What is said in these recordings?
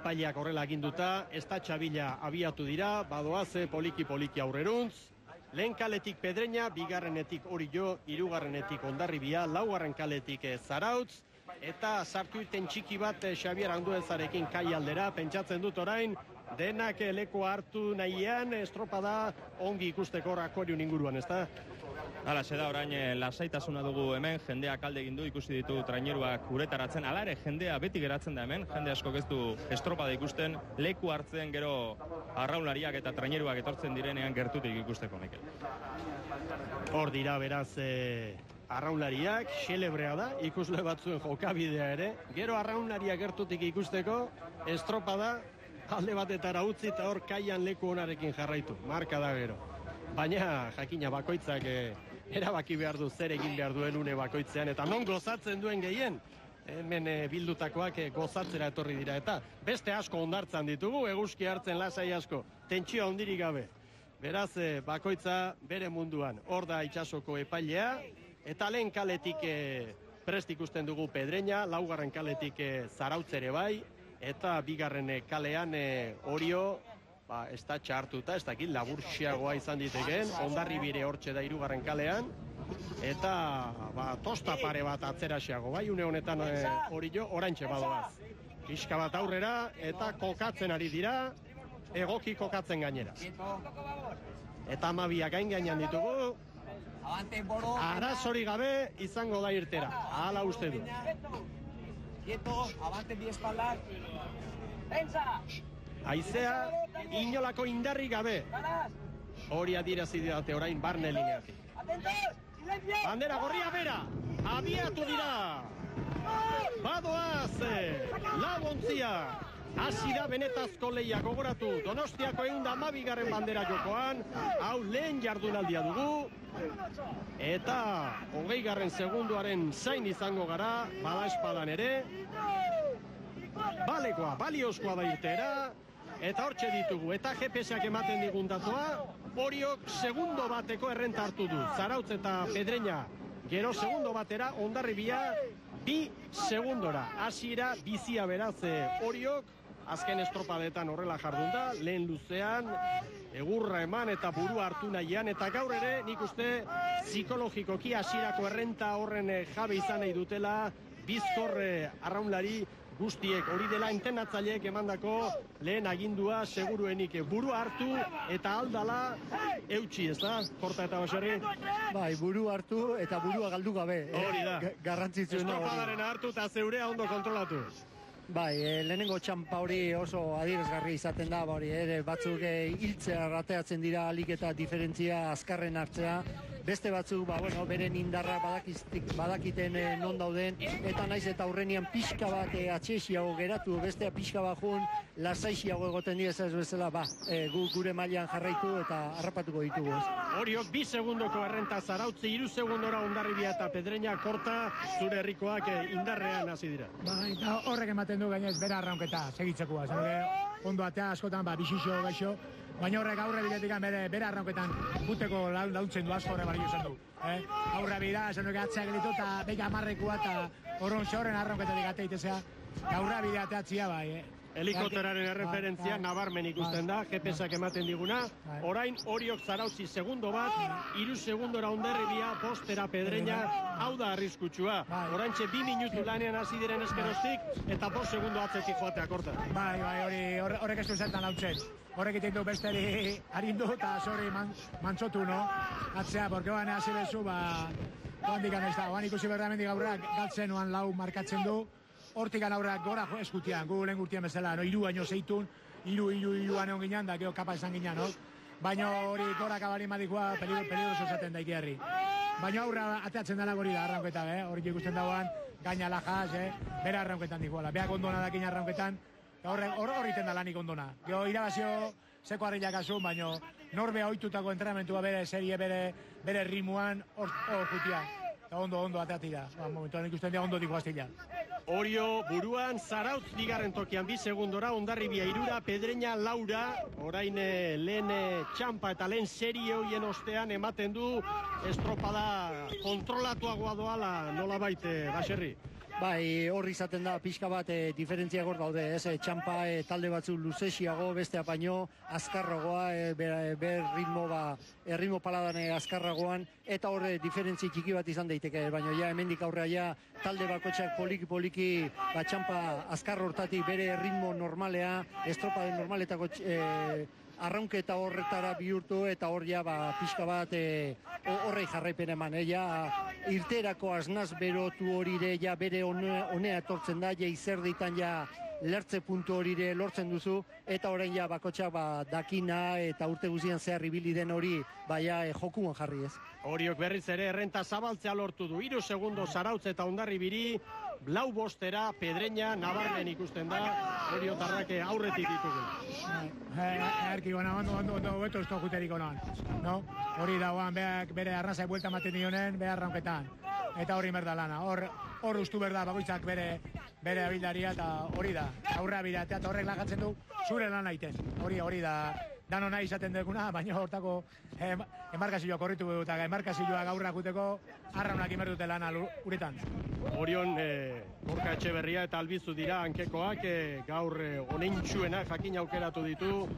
epaileak horrela aginduta, ez da Txabila abiatu dira, badoaze poliki aurreruntz, lehen kaletik Pedreña, bigarrenetik Orio, hirugarrenetik Hondarribia, laugarren kaletik Zarautz, eta sartu irten txiki bat Xabier Anduezarekin kai aldera, pentsatzen dut orain, denak leku hartu nahian, estropada ongi ikusteko Akorion inguruan, ez da? Hala, da orain lasaitasuna dugu hemen, jendeak alde egin du, ikusi ditu traineruak uretaratzen, hala ere jendea beti geratzen da hemen, jende asko ez du estropada ikusten, leku hartzen gero arraunlariak eta traineruak etortzen direnean gertutik ikusteko, Mikel. Hor dira beraz arraunlariak, xelebrea da, ikusle batzuen jokabidea ere, gero arraunlariak gertutik ikusteko, estropada alde batetara utzi eta hor kaian leku onarekin jarraitu, marka da gero. Baina jakina bakoitzak erabaki behar du zer egin behar duen une bakoitzean, eta non gozatzen duen gehien, hemen bildutakoak gozatzera etorri dira, eta beste asko ondartzan ditugu, eguzki hartzen lasai asko, tentsioa hondirik gabe. Beraz, bakoitza bere munduan, hor da itsasoko epailea, eta lehen kaletik prest ikusten dugu Pedreña, laugarren kaletik Zarautz ere bai, eta bigarren kalean Orio, ez da txartuta, ez dakit laburxiagoa izan ditekeen, Hondarribire hortxe da hirugarren kalean, eta tosta pare bat atzeraxeago, bai, une honetan Orio oraintxe badoaz. Kiska bat aurrera, eta kokatzen ari dira, egoki kokatzen gainera. Eta amabiak gainean ditugu, arazori gabe izango da irtera, hala uste du. Aizea, inolako indarri gabe. Hori adierazi didate orain barne lineatik. Bandera gorria bera, abiatu dira. Badoaz, labontzia. Hasi da benetazko lehia gogoratu. Donostiako 112. bandera jokoan. Hau lehen jardunaldia dugu. Eta 20. segunduaren zain izango gara, bada espadan ere. Balekoa, baliozkoa da irtera. Eta hortxe ditugu, eta GPS-ak ematen digun datua, Oriok segundo bateko errenta hartu du. Zarautz eta Pedreña, gero segundo batera, Hondarribia 2 segundora. Hasiera bizia beraz Oriok, azken estropadetan horrela jardun da, lehen luzean, egurra eman eta burua hartu nahian, eta gaur ere nik uste psikologikoki hasierako errenta horren jabe izan nahi dutela, bizkor arraunlari guztiek, hori dela entenatzaileek emandako lehen agindua seguruenik burua hartu eta aldala eutxi, ez da? Korta eta Baserri? Bai, buru hartu eta burua galdu gabe. Hori da. Garrantzitsuena. Estropadaren hartu eta zeurea ondo kontrolatu. Bai, lehenengo txampa hori oso adierazgarri izaten da, hori ere batzuk hiltzea rateatzen dira alik eta diferentzia azkarren hartzea. Beste batzuk, beren indarra badakiten non dauden, eta naiz eta aurrenian pixka bat atxexiago geratu, bestea pixka bat jun, lasaixiago egoten dira ez bezala, gure mailan jarraitu eta harrapatuko ditugu. Oriok 2 segundoko errenta Zarautzi, 3 segundora Hondarribia eta Pedreña, korta zure herrikoak indarrean hasi dira. Bai, eta horrek ematen du gainez bere arraunketa segitzekoa, ondo atea askotan bisixo gaixo, baina horrek aurre bidetik bere arraunketan buteko launtzen du asko horre bari izan du. Aurre bidea, esan duke atzea gelitu eta beka amarrekua eta horren arraunketatik ateitezea, aurre bidea ateatzia bai. Helikopteraren erreferentzia nabarmen ikusten da, GPS-ak ematen diguna. Orain Oriok Zarautzi segundo bat, 3 segundora Hondarribia, postera Pedreña, hau da arriskutsua. Oraintxe 2 minutu lanean hasi diren eskeroztik, eta 5 segundo atzetik joatea korta. Bai, horrek ez du zertan lautzen. Horrek iten du besteri harindu eta sorri mantzotu, no? Atzea, porque oan hasi bezu, handikan ez da. Oan ikusi berdamendik aurrak galtzen oan lau markatzen du. Hortikan aurrak gora eskutian, gu lehen gurtian bezala, 3 año zeitun, 3 aneon ginen da, gero kapa esan ginen, no? Baina hori gora kabali madikoa peligroso zaten daiki herri. Baina aurra ateatzen dela hori da, arraunketa, hori ikusten dagoan, gaina lajaz, bere arraunketan dikoala. Beak ondona dakin arraunketan, hori iten da lanik ondona. Gero irabazio zeko harrilak asun, baina norbea oitutako entrenamentua bere serie, bere rimuan, hor jutia. Eta ondo ateatila, momentuan ikusten dira ondo diko aztila. Orio buruan, Zarautz bigarren tokian 2 segundora, Hondarribia 3, Pedreña 4, orain lehen txampa eta lehen serie hoien ostean ematen du estropada kontrolatuagoa doala nola baite, Baserri. Bai, hor izaten da pixka bat diferentzia hor daude, ez? Txampa talde batzu luzexiago, bestea baino azkarragoa, ritmo paladan azkarragoan, eta hor diferentzi txiki bat izan daiteke, baina ja hemendik aurrea ja talde bakotxak poliki txampa azkar hortatik bere ritmo normalea, estropaden normaletako arraunketa horretara bihurtu, eta hor ja pixka bat horrei jarraipen eman, irterako asnaz berotu horire ja bere honea etortzen da, ja izerditan ja lertze puntu horire lortzen duzu, eta orain ja bakotxak dakina eta urte guztian zehar ibili den hori jokuan jarri ez. Horiok berriz ere errenta zabaltzea lortu du, 3 segundo Zarautz eta Hondarribiri, lau bostera Pedreña nabarmen ikusten da, Oriotarrak aurretik ditugu. Erki gona, ondo beto ez juterik onan, no? Hori dagoan bere arnazai buelta ematen dionen, bere arraunketan. Eta hori merda lana, hor ustu berda bakoitzak bere abildaria, eta hori da, aurra biratea, eta horrek lagatzen du zure lan aiten. Hori da, dano nahi izaten duguna, baina hortako emarkazioa korritu du, eta emarkazioa gaurrak uteko arraunak imerdute lana uretan. Orion, Gorka Etxeberria eta Albizu dira hankekoak, gaur onentsuena jakin aukeratu ditu,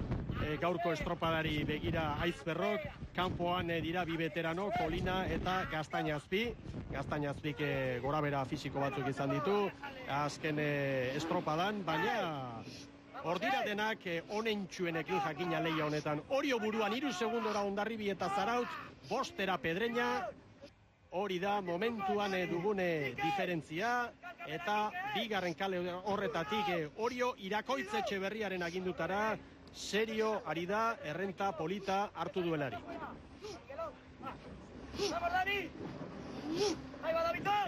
gaurko estropadari begira Aizberrok, kanpoan dira bi veterano, Kolina eta Gaztainazpik gorabera fisiko batzuk izan ditu, azken estropadan, baina hor dira denak onentsuenekin jakina lehia honetan. Orio buruan 3 segundora Hondarribi eta Zarautz, bostera Pedreña, hori da momentuan dugune diferentzia, eta bigarren kale horretatik Orio Irakoitz Etxeberriaren agindutara, serio ari da errenta polita hartu duelari.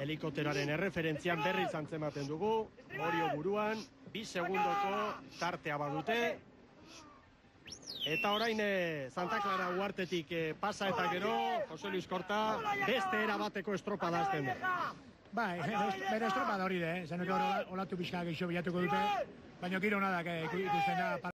Helikopteraren erreferentzian berriz antzematen dugu, Orio buruan, 2 segundoko tartea badute, eta orain Santa Clara uartetik pasa eta gero, Jose Luis Korta, beste erabateko estropada azten da. Bai, bere estropada hori da, zenuke olatu pixka gehiago bilatuko dute, baina giro nadak ikusten da